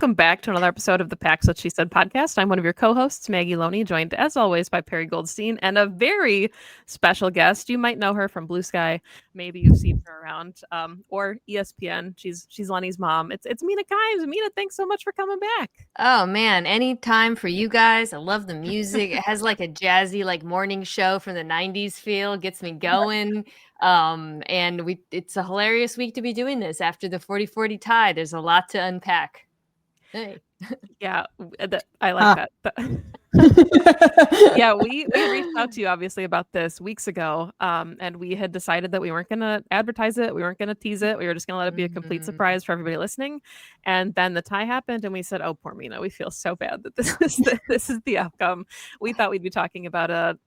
Welcome back to another episode of the Pax What She Said podcast. I'm one of your co-hosts, Maggie Loney, joined as always by Perri Goldstein and a very special guest. You might know her from Blue Sky. Maybe you've seen her around, or ESPN. She's Lenny's mom. It's Mina Kimes. Mina, thanks so much for coming back. Oh man, any time for you guys. I love the music. It has like a jazzy like morning show from the 90s feel. Gets me going. And it's a hilarious week to be doing this after the 40-40 tie. There's a lot to unpack. Hey. Yeah, I like that. Yeah, we reached out to you obviously about this weeks ago, and we had decided that we weren't going to advertise it, we weren't going to tease it, we were just going to let it be a complete surprise for everybody listening. And then the tie happened, and we said, "Oh, poor Mina, we feel so bad that this is the outcome." We thought we'd be talking about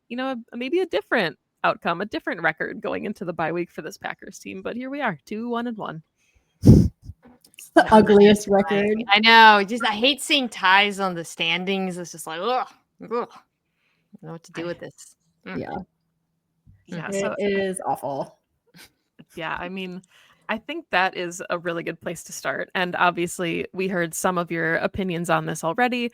maybe a different outcome, a different record going into the bye week for this Packers team, but here we are, 2-1-1. The ugliest record. I know. I hate seeing ties on the standings. It's just like, ugh. I don't know what to do with this. Yeah. So it is awful. Yeah, I mean, I think that is a really good place to start. And obviously, we heard some of your opinions on this already,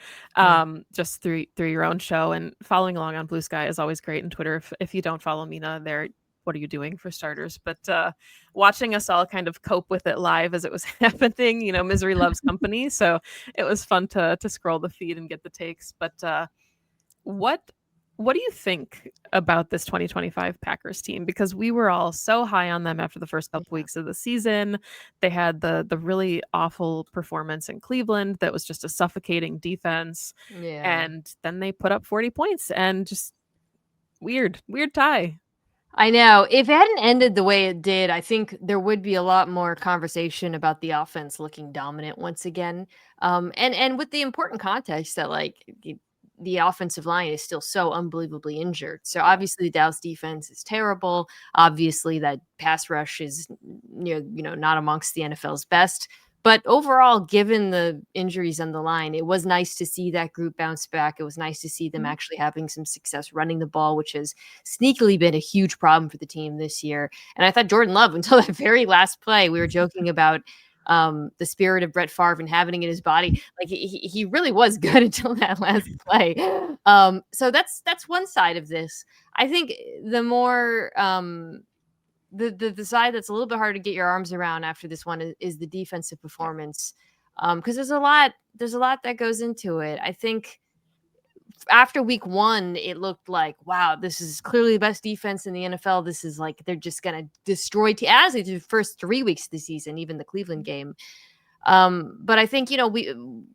just through your own show. And following along on Blue Sky is always great. And Twitter, if you don't follow Mina there, what are you doing for starters? But watching us all kind of cope with it live as it was happening, misery loves company. So it was fun to scroll the feed and get the takes. But what do you think about this 2025 Packers team? Because we were all so high on them after the first couple weeks of the season. They had the really awful performance in Cleveland that was just a suffocating defense. Yeah. And then they put up 40 points and just weird tie. I know. If it hadn't ended the way it did, I think there would be a lot more conversation about the offense looking dominant once again. And with the important context that like the offensive line is still so unbelievably injured. So obviously the Dallas defense is terrible. Obviously that pass rush is not amongst the NFL's best. But overall, given the injuries on the line, it was nice to see that group bounce back. It was nice to see them actually having some success running the ball, which has sneakily been a huge problem for the team this year. And I thought Jordan Love, until that very last play, we were joking about the spirit of Brett Favre and having it in his body. Like he really was good until that last play. So that's one side of this. I think the more the side that's a little bit hard to get your arms around after this one is the defensive performance. Because there's a lot that goes into it. I think after week one, it looked like, wow, this is clearly the best defense in the NFL. This is like, they're just going to destroy as they did the first 3 weeks of the season, even the Cleveland game. But I think, in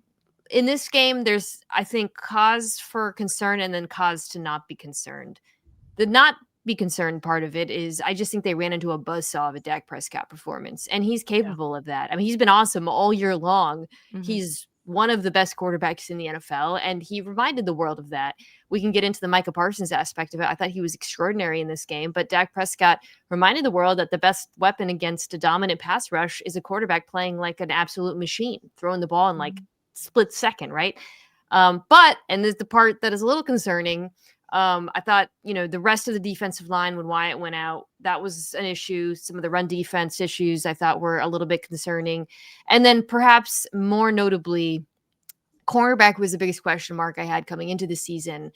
this game, there's, I think, cause for concern and then cause to not be concerned. The not be concerned part of it is I just think they ran into a buzzsaw of a Dak Prescott performance, and he's capable of that. I mean, he's been awesome all year long. Mm-hmm. He's one of the best quarterbacks in the NFL, and he reminded the world of that. We can get into the Micah Parsons aspect of it. I thought he was extraordinary in this game, but Dak Prescott reminded the world that the best weapon against a dominant pass rush is a quarterback playing like an absolute machine, throwing the ball in like split second, right? But there's the part that is a little concerning. I thought, the rest of the defensive line when Wyatt went out, that was an issue. Some of the run defense issues I thought were a little bit concerning. And then perhaps more notably, cornerback was the biggest question mark I had coming into the season.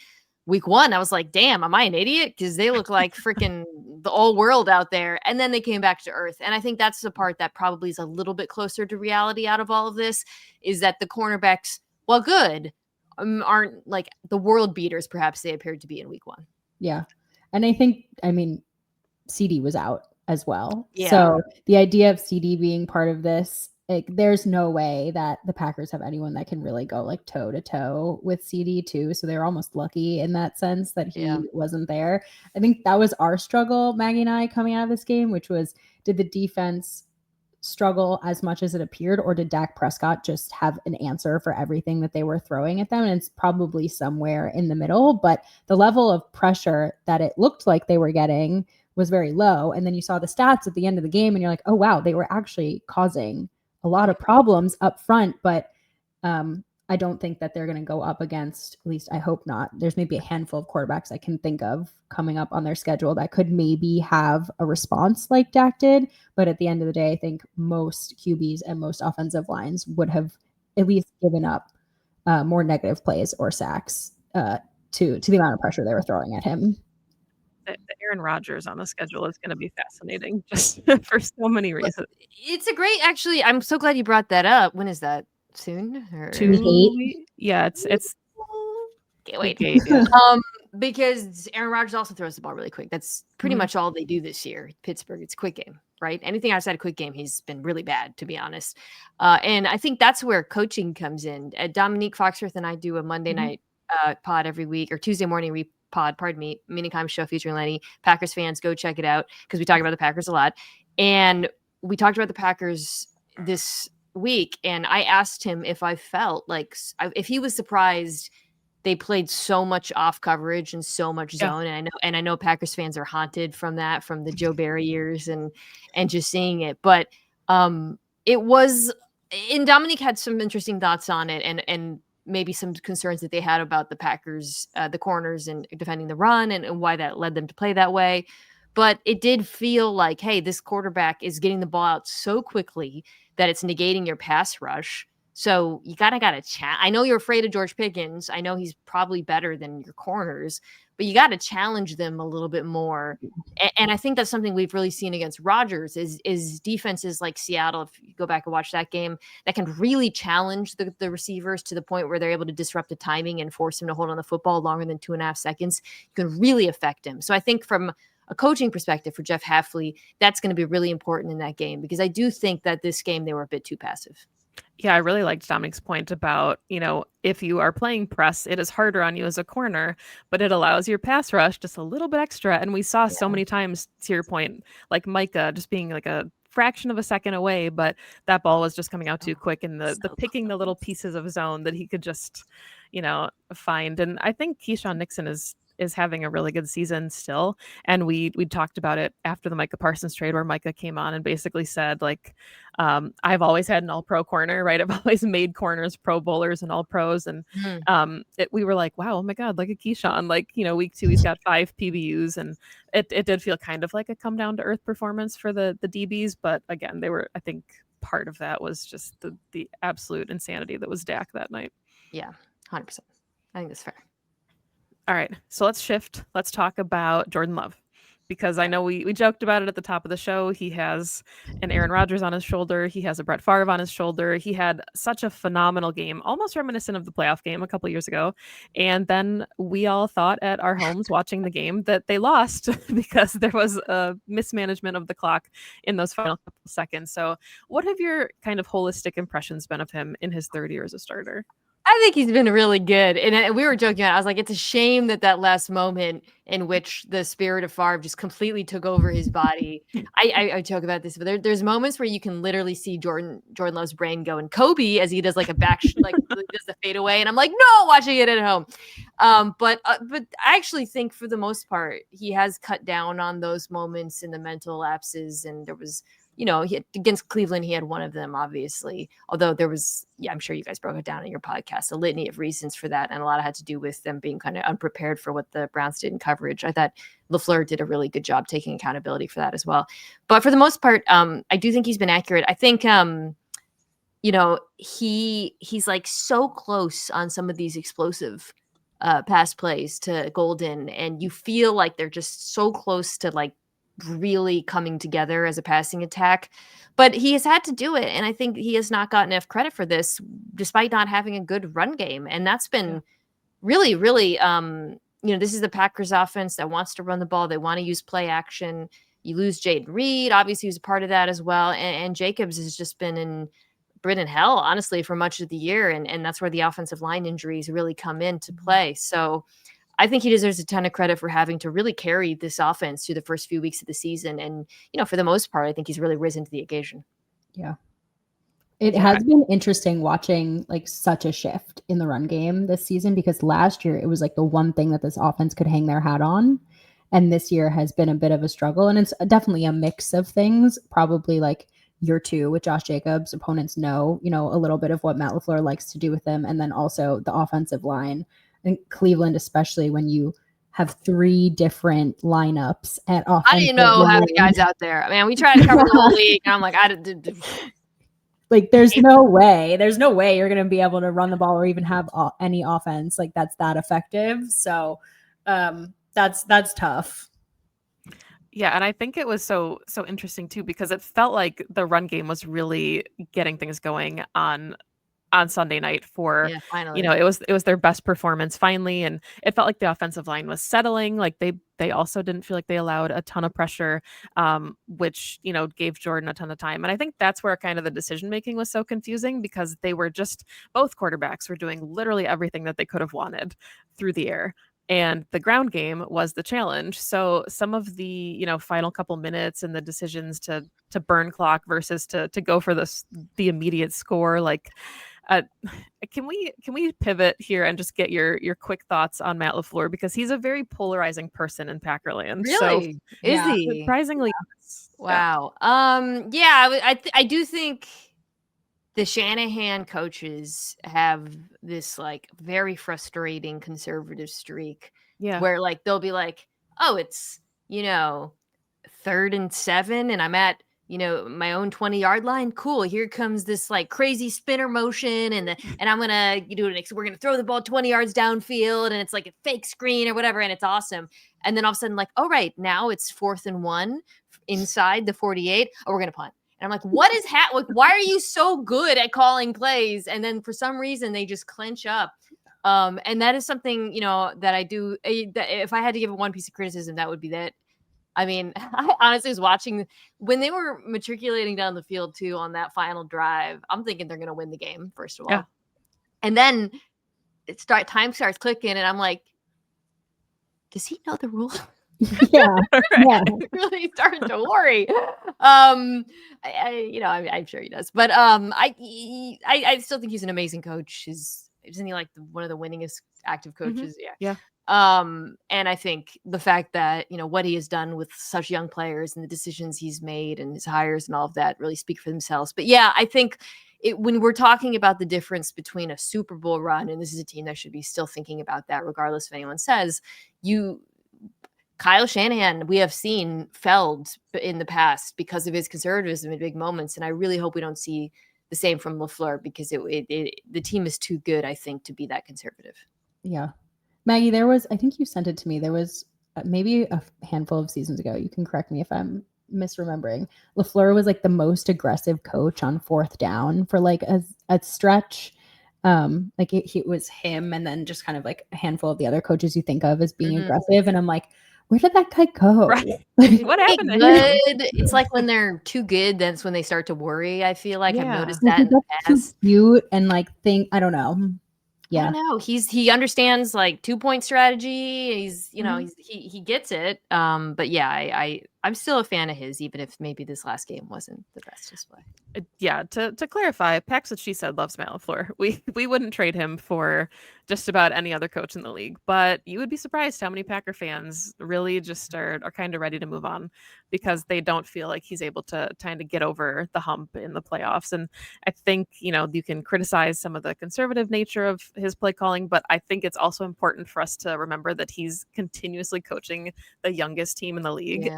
Week one, I was like, damn, am I an idiot? Because they look like freaking the old world out there. And then they came back to earth. And I think that's the part that probably is a little bit closer to reality out of all of this, is that the cornerbacks, while good, aren't like the world beaters perhaps they appeared to be in week one. Yeah. And I think, CD was out as well. Yeah. So the idea of CD being part of this, there's no way that the Packers have anyone that can really go like toe to toe with CD too. So they're almost lucky in that sense that he wasn't there. I think that was our struggle, Maggie and I, coming out of this game, which was, did the defense struggle as much as it appeared, or did Dak Prescott just have an answer for everything that they were throwing at them? And it's probably somewhere in the middle, but the level of pressure that it looked like they were getting was very low. And then you saw the stats at the end of the game and you're like, oh wow, they were actually causing a lot of problems up front. But I don't think that they're going to go up against, at least I hope not. There's maybe a handful of quarterbacks I can think of coming up on their schedule that could maybe have a response like Dak did. But at the end of the day, I think most QBs and most offensive lines would have at least given up more negative plays or sacks to the amount of pressure they were throwing at him. The Aaron Rodgers on the schedule is going to be fascinating just for so many reasons. It's a great, actually, I'm so glad you brought that up. When is that? Soon? Or... Yeah, it's Can't wait. yeah. Because Aaron Rodgers also throws the ball really quick. That's pretty much all they do this year. Pittsburgh, it's quick game, right? Anything outside of quick game, he's been really bad, to be honest. And I think that's where coaching comes in. Dominique Foxworth and I do a Monday night pod every week, or Tuesday morning pod, pardon me, Mina Kimes show featuring Lenny. Packers fans, go check it out because we talk about the Packers a lot. And we talked about the Packers this week, and I asked him if I felt like if he was surprised they played so much off coverage and so much zone. And I know Packers fans are haunted from that, from the Joe Barry years and just seeing it. But it was, and Dominique had some interesting thoughts on it and maybe some concerns that they had about the Packers, the corners and defending the run and why that led them to play that way. But it did feel like, hey, this quarterback is getting the ball out so quickly that it's negating your pass rush. So you got to chat. I know you're afraid of George Pickens. I know he's probably better than your corners, but you got to challenge them a little bit more. And I think that's something we've really seen against Rodgers is defenses like Seattle, if you go back and watch that game, that can really challenge the receivers to the point where they're able to disrupt the timing and force him to hold on the football longer than 2.5 seconds. You can really affect him. So I think from a coaching perspective for Jeff Hafley, that's going to be really important in that game, because I do think that this game they were a bit too passive. Yeah, I really liked Dominic's point about, if you are playing press, it is harder on you as a corner, but it allows your pass rush just a little bit extra. And we saw so many times, to your point, like Micah just being like a fraction of a second away, but that ball was just coming out too quick, and the picking the little pieces of zone that he could just, find. And I think Keyshawn Nixon is having a really good season still. And we talked about it after the Micah Parsons trade, where Micah came on and basically said, like, I've always had an all-pro corner, right? I've always made corners Pro Bowlers and all-pros. And we were like, wow, oh my God, look at Keyshawn. Like, week 2, he's got 5 PBUs. And it did feel kind of like a come down to earth performance for the DBs. But again, I think part of that was just the absolute insanity that was Dak that night. Yeah, 100%. I think that's fair. All right, so let's shift. Let's talk about Jordan Love, because I know we joked about it at the top of the show. He has an Aaron Rodgers on his shoulder. He has a Brett Favre on his shoulder. He had such a phenomenal game, almost reminiscent of the playoff game a couple years ago. And then we all thought at our homes watching the game that they lost because there was a mismanagement of the clock in those final couple seconds. So what have your kind of holistic impressions been of him in his third year as a starter? I think he's been really good. And we were joking about it. I was like, it's a shame that last moment in which the spirit of Favre just completely took over his body. I joke about this, but there's moments where you can literally see Jordan Love's brain go and Kobe as he does like a back, like does the fade away. And I'm like, no, watching it at home. But I actually think for the most part, he has cut down on those moments and the mental lapses. And there was, against Cleveland, he had one of them, obviously. Although there was, I'm sure you guys broke it down in your podcast, a litany of reasons for that. And a lot had to do with them being kind of unprepared for what the Browns did in coverage. I thought LaFleur did a really good job taking accountability for that as well. But for the most part, I do think he's been accurate. I think, he's like so close on some of these explosive pass plays to Golden. And you feel like they're just so close to like really coming together as a passing attack, but he has had to do it. And I think he has not gotten enough credit for this, despite not having a good run game. And that's been really, really, this is the Packers offense that wants to run the ball. They want to use play action. You lose Jayden Reed, obviously, who's a part of that as well. And Jacobs has just been in hell, honestly, for much of the year. And that's where the offensive line injuries really come into play. So I think he deserves a ton of credit for having to really carry this offense through the first few weeks of the season. And, for the most part, I think he's really risen to the occasion. Yeah. It has been interesting watching like such a shift in the run game this season, because last year it was like the one thing that this offense could hang their hat on. And this year has been a bit of a struggle. And it's definitely a mix of things, probably like year 2 with Josh Jacobs. Opponents know, a little bit of what Matt LaFleur likes to do with them. And then also the offensive line. In Cleveland, especially when you have 3 different lineups at offense. I didn't know how many guys out there. Man, we tried to cover the whole league, and I'm like, Like, there's no way you're going to be able to run the ball or even have any offense like that's that effective. So that's tough. Yeah, and I think it was so interesting too because it felt like the run game was really getting things going on Sunday night for, Yeah, finally. it was their best performance finally, and it felt like the offensive line was settling. Like they also didn't feel like they allowed a ton of pressure, which gave Jordan a ton of time. And I think that's where kind of the decision making was so confusing because they were just both quarterbacks were doing literally everything that they could have wanted through the air. And the ground game was the challenge. So some of the final couple minutes and the decisions to burn clock versus to go for the immediate score, like uh, can we pivot here and just get your quick thoughts on Matt LaFleur because he's a very polarizing person in Packerland. So Really? Is he? surprisingly, yes. Yeah. Wow. Yeah, I do think the Shanahan coaches have this like very frustrating conservative streak Yeah. where like they'll be like, oh, it's 3rd and 7 and I'm at my own 20-yard line. Cool. Here comes this like crazy spinner motion and I'm gonna we're gonna throw the ball 20 yards downfield and it's like a fake screen or whatever and it's awesome. And then all of a sudden like, oh right, now it's 4th and 1 inside the 48. Oh, we're gonna punt. And I'm like, what is like? Why are you so good at calling plays? And then for some reason they just clench up. And that is something that I do. That if I had to give it one piece of criticism, that would be that. I mean, I honestly was watching when they were matriculating down the field too on that final drive. I'm thinking they're going to win the game first of all, and then time starts clicking, and I'm like, does he know the rules? Yeah, yeah. Really starting to worry. I'm sure he does, but I still think he's an amazing coach. Isn't he like one of the winningest active coaches? Mm-hmm. Yeah. And I think the fact that what he has done with such young players and the decisions he's made and his hires and all of that really speak for themselves. But yeah, I think when we're talking about the difference between a Super Bowl run, and this is a team that should be still thinking about that, regardless of what anyone says, Kyle Shanahan, we have seen felled in the past because of his conservatism in big moments. And I really hope we don't see the same from LaFleur because the team is too good, I think, to be that conservative. Yeah. Maggie, I think you sent it to me. There was maybe a handful of seasons ago. You can correct me if I'm misremembering. LaFleur was like the most aggressive coach on 4th down for like a stretch. Like it was him and then just kind of like a handful of the other coaches you think of as being aggressive. And I'm like, where did that guy go? Right. What happened to him? It's like when they're too good, that's when they start to worry. I feel like I've noticed Like, that in the past. too cute and like I don't know. Yeah. I don't know. He understands like 2-point strategy. He's he gets it. But yeah, I'm still a fan of his, even if maybe this last game wasn't the best display. Yeah, to clarify, Pax what she said loves Matt LaFleur. We wouldn't trade him for just about any other coach in the league, but you would be surprised how many Packer fans really just are kind of ready to move on because they don't feel like he's able to kind of get over the hump in the playoffs. And I think, you can criticize some of the conservative nature of his play calling, but I think it's also important for us to remember that he's continuously coaching the youngest team in the league. Yeah.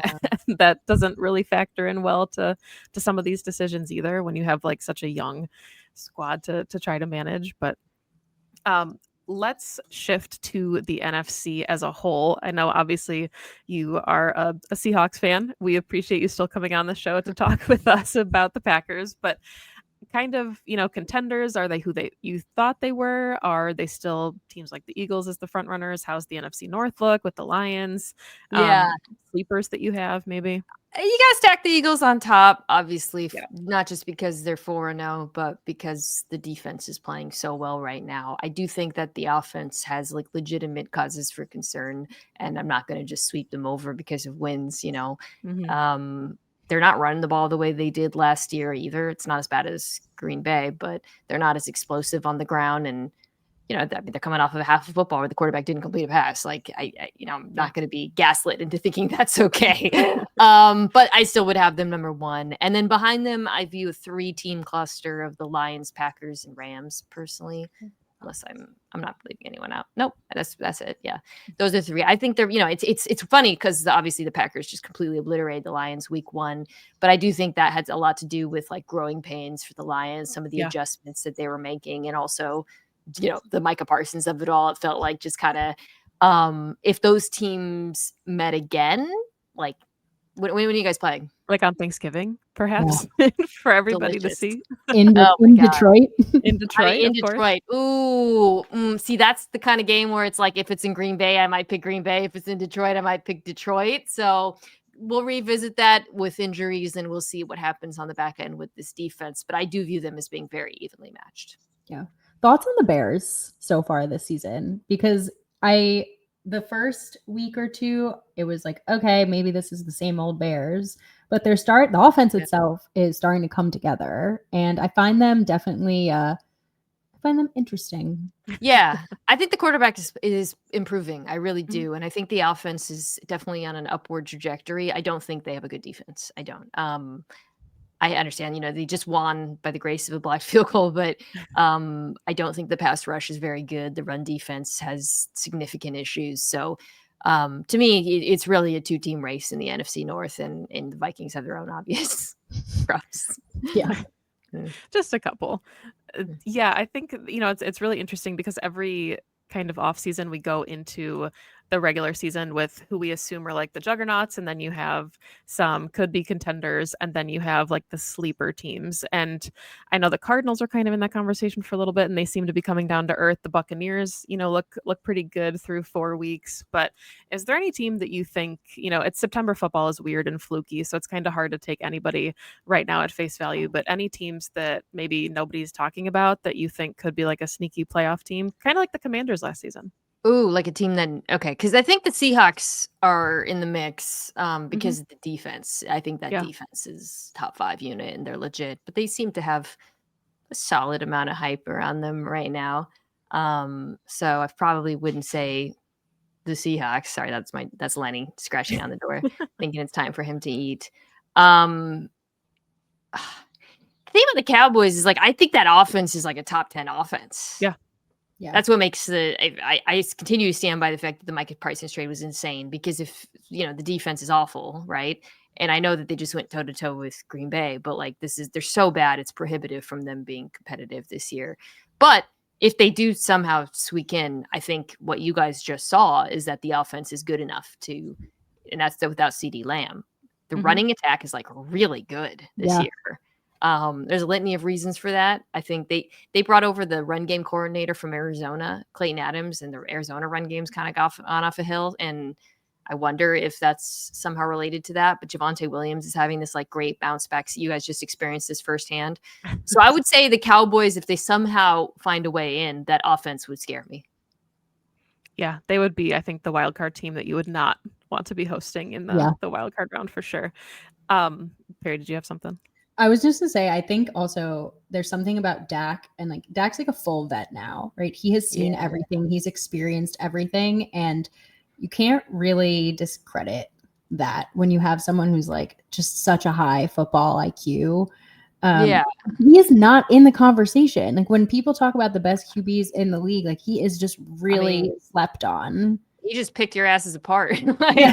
That doesn't really factor in well to some of these decisions either when you have like such a young squad to try to manage. But let's shift to the NFC as a whole. I know obviously you are a Seahawks fan. We appreciate you still coming on the show to talk with us about the Packers, but kind of, contenders, are they who you thought they were? Are they still teams like the Eagles as the front runners? How's the NFC North look with the Lions? Yeah. Sleepers that you have maybe? You gotta stack the Eagles on top, obviously, not just because they're 4-0, but because the defense is playing so well right now. I do think that the offense has like legitimate causes for concern, and I'm not going to just sweep them over because of wins. Mm-hmm. They're not running the ball the way they did last year either. It's not as bad as Green Bay, but they're not as explosive on the ground. And, they're coming off of a half of football where the quarterback didn't complete a pass. Like, I'm not going to be gaslit into thinking that's okay. But I still would have them number 1. And then behind them, I view a 3-team cluster of the Lions, Packers, and Rams personally. unless I'm not leaving anyone out. Nope, that's it. Yeah, those are three. I think they're, it's funny because obviously the Packers just completely obliterated the Lions week 1, but I do think that had a lot to do with like growing pains for the Lions, some of the adjustments that they were making, and also, the Micah Parsons of it all. It felt like just kind of, if those teams met again, like when are you guys playing? Like on Thanksgiving, perhaps, for everybody Delicious. to see. In Detroit. In Detroit, in of course. Detroit. Ooh, see, that's the kind of game where it's like, if it's in Green Bay, I might pick Green Bay. If it's in Detroit, I might pick Detroit. So we'll revisit that with injuries, and we'll see what happens on the back end with this defense. But I do view them as being very evenly matched. Yeah. Thoughts on the Bears so far this season? Because the first week or two, it was like, okay, maybe this is the same old Bears, but the offense itself is starting to come together, and I find them definitely, I find them interesting. Yeah, I think the quarterback is improving. I really do, and I think the offense is definitely on an upward trajectory. I don't think they have a good defense. I don't. I understand, they just won by the grace of a blocked field goal, but I don't think the pass rush is very good. The run defense has significant issues. So to me, it's really a 2-team race in the NFC North, and the Vikings have their own obvious problems. Yeah. Just a couple. Yeah, I think, it's really interesting because every kind of offseason we go into the regular season with who we assume are like the juggernauts, and then you have some could be contenders, and then you have like the sleeper teams. And I know the Cardinals are kind of in that conversation for a little bit, and they seem to be coming down to earth. The Buccaneers, look pretty good through 4 weeks. But is there any team that you think, it's September, football is weird and fluky, so it's kind of hard to take anybody right now at face value, but any teams that maybe nobody's talking about that you think could be like a sneaky playoff team, kind of like the Commanders last season? Ooh, like a team that, okay, because I think the Seahawks are in the mix because of the defense. I think that defense is top 5 unit, and they're legit, but they seem to have a solid amount of hype around them right now. So I probably wouldn't say the Seahawks. Sorry, that's Lenny scratching on the door, thinking it's time for him to eat. The thing about the Cowboys is, like, I think that offense is like a top 10 offense. Yeah. Yeah. That's what makes I continue to stand by the fact that the Micah Parsons trade was insane, because if, the defense is awful, right? And I know that they just went toe to toe with Green Bay, but like, they're so bad, it's prohibitive from them being competitive this year. But if they do somehow squeak in, I think what you guys just saw is that the offense is good enough to, and that's without CeeDee Lamb. The running attack is like really good this year. There's a litany of reasons for that. I think they brought over the run game coordinator from Arizona, Clayton Adams, and the Arizona run game's kind of got off a hill. And I wonder if that's somehow related to that. But Javonte Williams is having this like great bounce back. So you guys just experienced this firsthand. So I would say the Cowboys, if they somehow find a way in, that offense would scare me. Yeah, they would be, I think, the wild card team that you would not want to be hosting in the wild card round for sure. Perri, did you have something? I was just to say, I think also there's something about Dak, and like Dak's like a full vet now, right? He has seen everything, he's experienced everything, and you can't really discredit that when you have someone who's like just such a high football IQ. He is not in the conversation. Like when people talk about the best QBs in the league, like he is just really slept on. He just picked your asses apart. Like, you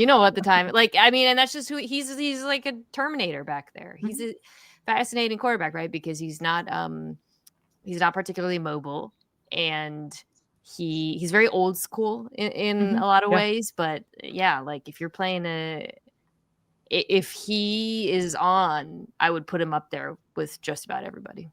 know what the time, like, I mean, and that's just who he's like a Terminator back there. He's a fascinating quarterback, right? Because he's not particularly mobile, and he's very old school in a lot of ways. But like if you're playing if he is on, I would put him up there with just about everybody.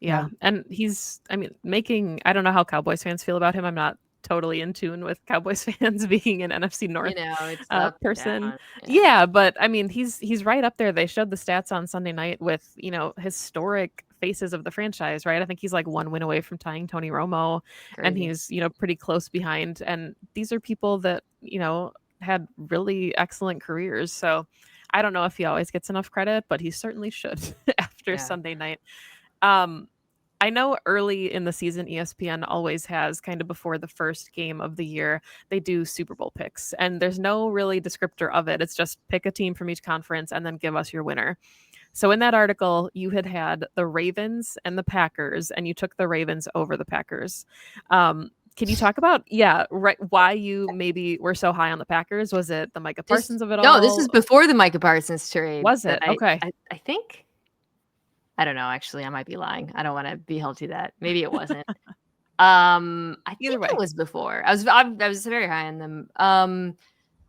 Yeah. And he's, I don't know how Cowboys fans feel about him. I'm not totally in tune with Cowboys fans being an NFC North it's person. Yeah, but I mean, he's right up there. They showed the stats on Sunday night with, historic faces of the franchise, right? I think he's like 1 win away from tying Tony Romo. Crazy. And he's, pretty close behind. And these are people that, had really excellent careers. So I don't know if he always gets enough credit, but he certainly should after Sunday night. I know early in the season, ESPN always has kind of before the first game of the year, they do Super Bowl picks, and there's no really descriptor of it. It's just pick a team from each conference and then give us your winner. So in that article, you had the Ravens and the Packers, and you took the Ravens over the Packers. Can you talk about, why you maybe were so high on the Packers? Was it the Micah Parsons of it all? No, this is before the Micah Parsons trade. Was it? Okay. I think. I don't know. Actually, I might be lying. I don't want to be held to that. Maybe it wasn't. I Either think way. it was before. I was very high on them.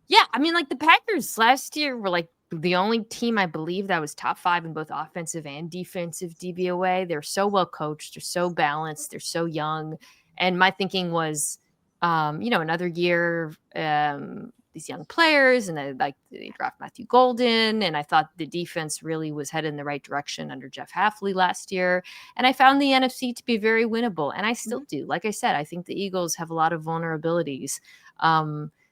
Yeah, I mean, like the Packers last year were like the only team I believe that was top 5 in both offensive and defensive DVOA. They're so well coached. They're so balanced. They're so young. And my thinking was, another year, these young players, and they draft Matthew Golden, and I thought the defense really was headed in the right direction under Jeff Hafley last year. And I found the NFC to be very winnable, and I still do. Like I said, I think the Eagles have a lot of vulnerabilities.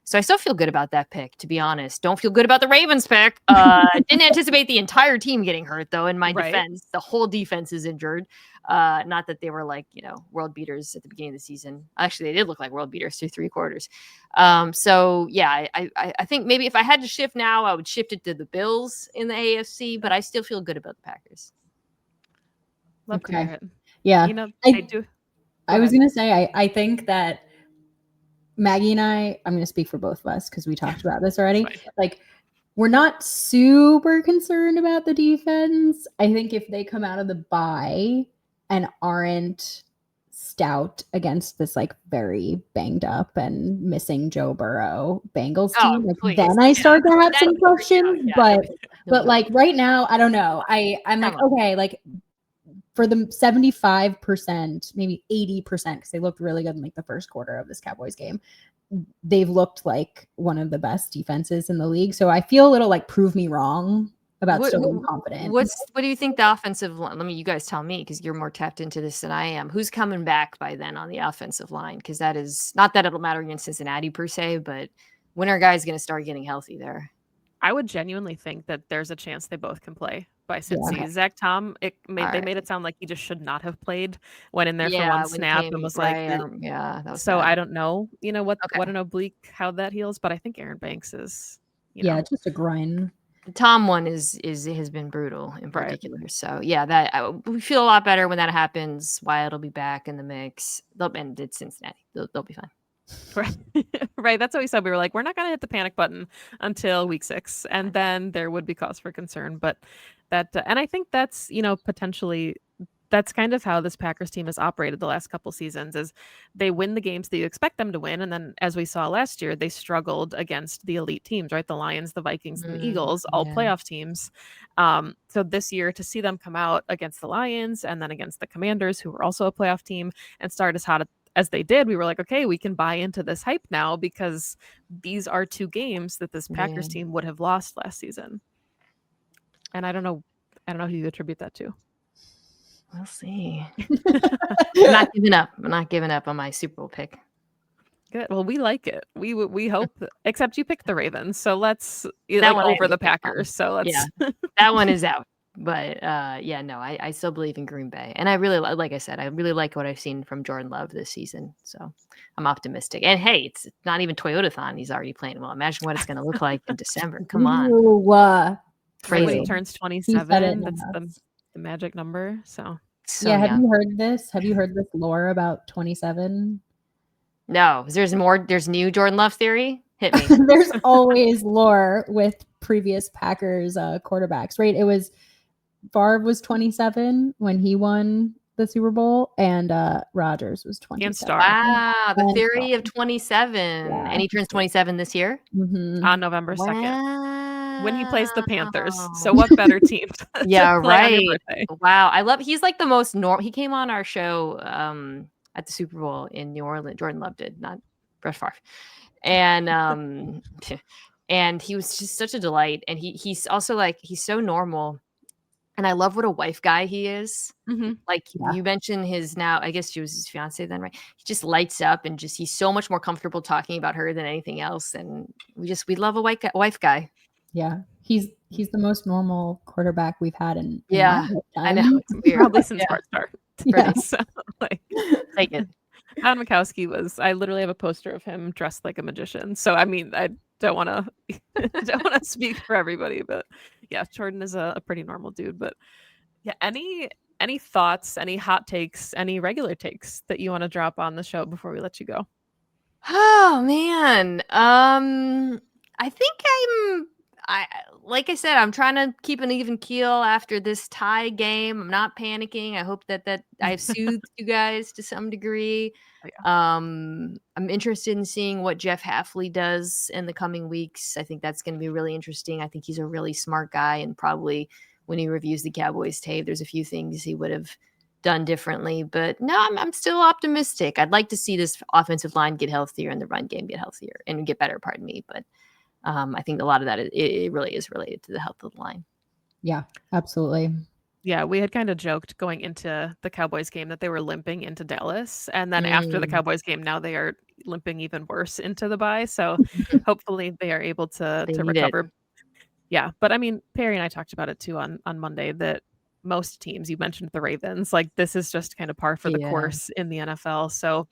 So I still feel good about that pick, to be honest. Don't feel good about the Ravens pick. Didn't anticipate the entire team getting hurt, though, in my defense. The whole defense is injured. Not that they were world beaters at the beginning of the season. Actually, they did look like world beaters through 3 quarters. So, yeah, I think maybe if I had to shift now, I would shift it to the Bills in the AFC, but I still feel good about the Packers. Love to hear it. Yeah. I do. I was going to say, I think that Maggie and I'm going to speak for both of us because we talked about this already. Like, we're not super concerned about the defense. I think if they come out of the bye and aren't stout against this like very banged up and missing Joe Burrow Bengals team, then I start to have some questions. But like right now, I don't know. I'm like, okay, like for the 75%, maybe 80%, because they looked really good in like the first quarter of this Cowboys game. They've looked like one of the best defenses in the league. So I feel a little like prove me wrong about still being confident. What do you think the offensive line? Let me, you guys tell me, because you're more tapped into this than I am. Who's coming back by then on the offensive line? Because that is not that it'll matter against Cincinnati per se, but when are guys going to start getting healthy there? I would genuinely think that there's a chance they both can play by Cincy. Zach Tom, they made it sound like he just should not have played, went in there for one snap and was like, that was so bad. I don't know, what an oblique, how that heals, but I think Aaron Banks is, just a grind. The Tom one has been brutal in particular. Right. So yeah, we feel a lot better when that happens. Wyatt will be back in the mix. And it's Cincinnati. They'll be fine. Right. That's what we said. We were like, we're not going to hit the panic button until week 6. And then there would be cause for concern. But and I think that's, potentially, that's kind of how this Packers team has operated the last couple seasons is they win the games that you expect them to win. And then as we saw last year, they struggled against the elite teams, right? The Lions, the Vikings, and the Eagles, all playoff teams. So this year to see them come out against the Lions and then against the Commanders, who were also a playoff team, and start as hot as they did, we were like, okay, we can buy into this hype now because these are 2 games that this Packers team would have lost last season. And I don't know who you attribute that to. We'll see. I'm not giving up. I'm not giving up on my Super Bowl pick. Good. Well, we like it. We hope, except you picked the Ravens, so let's over the Packers. So let's. That one is out. But I still believe in Green Bay, and I really, like I said, I really like what I've seen from Jordan Love this season. So I'm optimistic. And hey, it's not even Toyotathon. He's already playing well. Imagine what it's going to look like in December. Come on. Crazy. When he turns 27, that's the magic number. So have you heard this? Have you heard this lore about 27? No. There's more. There's new Jordan Love theory. Hit me. There's always lore with previous Packers quarterbacks, right? It was Favre was 27 when he won the Super Bowl, and Rodgers was 27. Wow, the theory of 27. And he turns 27 this year? On November 2nd. When he plays the Panthers. So what better team to play on your birthday? Wow. He's like the most normal. He came on our show at the Super Bowl in New Orleans. Jordan Love did, not Brett Favre. And and he was just such a delight. And he's also like, he's so normal. And I love what a wife guy he is. Like you mentioned his now, I guess she was his fiance then, right? He just lights up and he's so much more comfortable talking about her than anything else. And we love a wife guy. Yeah. He's the most normal quarterback we've had in I know. It's weird. Probably since Smart Start. Yeah. So, take it. Adam Mikowski was. I literally have a poster of him dressed like a magician. So I mean, I don't want to don't want to speak for everybody, but yeah, Jordan is a pretty normal dude. But yeah, any thoughts, any hot takes, any regular takes that you want to drop on the show before we let you go? Oh man. I think I like I said, I'm trying to keep an even keel after this tie game. I'm not panicking. I hope that I've soothed you guys to some degree. Oh, yeah. I'm interested in seeing what Jeff Hafley does in the coming weeks. I think that's going to be really interesting. I think he's a really smart guy, and probably when he reviews the Cowboys tape, there's a few things he would have done differently. But no, I'm still optimistic. I'd like to see this offensive line get healthier and the run game get healthier and get better, pardon me. But I think a lot of that, it really is related to the health of the line. Yeah, absolutely. Yeah, we had kind of joked going into the Cowboys game that they were limping into Dallas. And then after the Cowboys game, now they are limping even worse into the bye. So hopefully they are able to recover. Yeah. But I mean, Perri and I talked about it too on Monday that most teams, you mentioned the Ravens, like this is just kind of par for the course in the NFL. So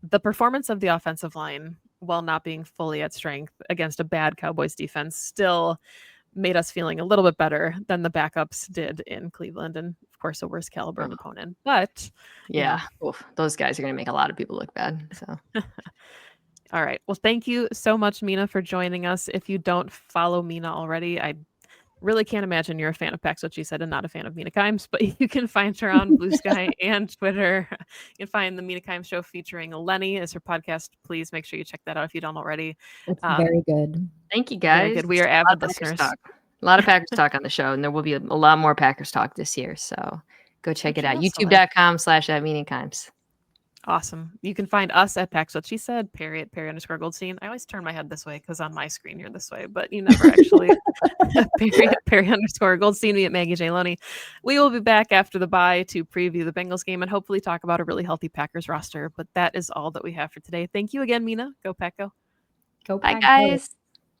the performance of the offensive line, while not being fully at strength against a bad Cowboys defense, still made us feeling a little bit better than the backups did in Cleveland, and of course a worse caliber of opponent. But yeah, those guys are going to make a lot of people look bad. So all right, well, thank you so much, Mina, for joining us. If you don't follow Mina already, I really can't imagine you're a fan of Pax What She Said and not a fan of Mina Kimes, but you can find her on Blue Sky and Twitter. You can find the Mina Kimes Show featuring Lenny as her podcast. Please make sure you check that out if you don't already. It's very good. Thank you, guys. Very good. We are avid listeners. A lot of Packers talk on the show, and there will be a lot more Packers talk this year. So go check it out. YouTube.com/@Mina Kimes. Awesome. You can find us at Pax What She Said, Perri at Perri_Goldstein. I always turn my head this way because on my screen you're this way, but you never actually. Perri at Perri_Goldstein, me at Maggie J. Loney. We will be back after the bye to preview the Bengals game and hopefully talk about a really healthy Packers roster. But that is all that we have for today. Thank you again, Mina. Go Pack Go. Go Bye, Pack, guys.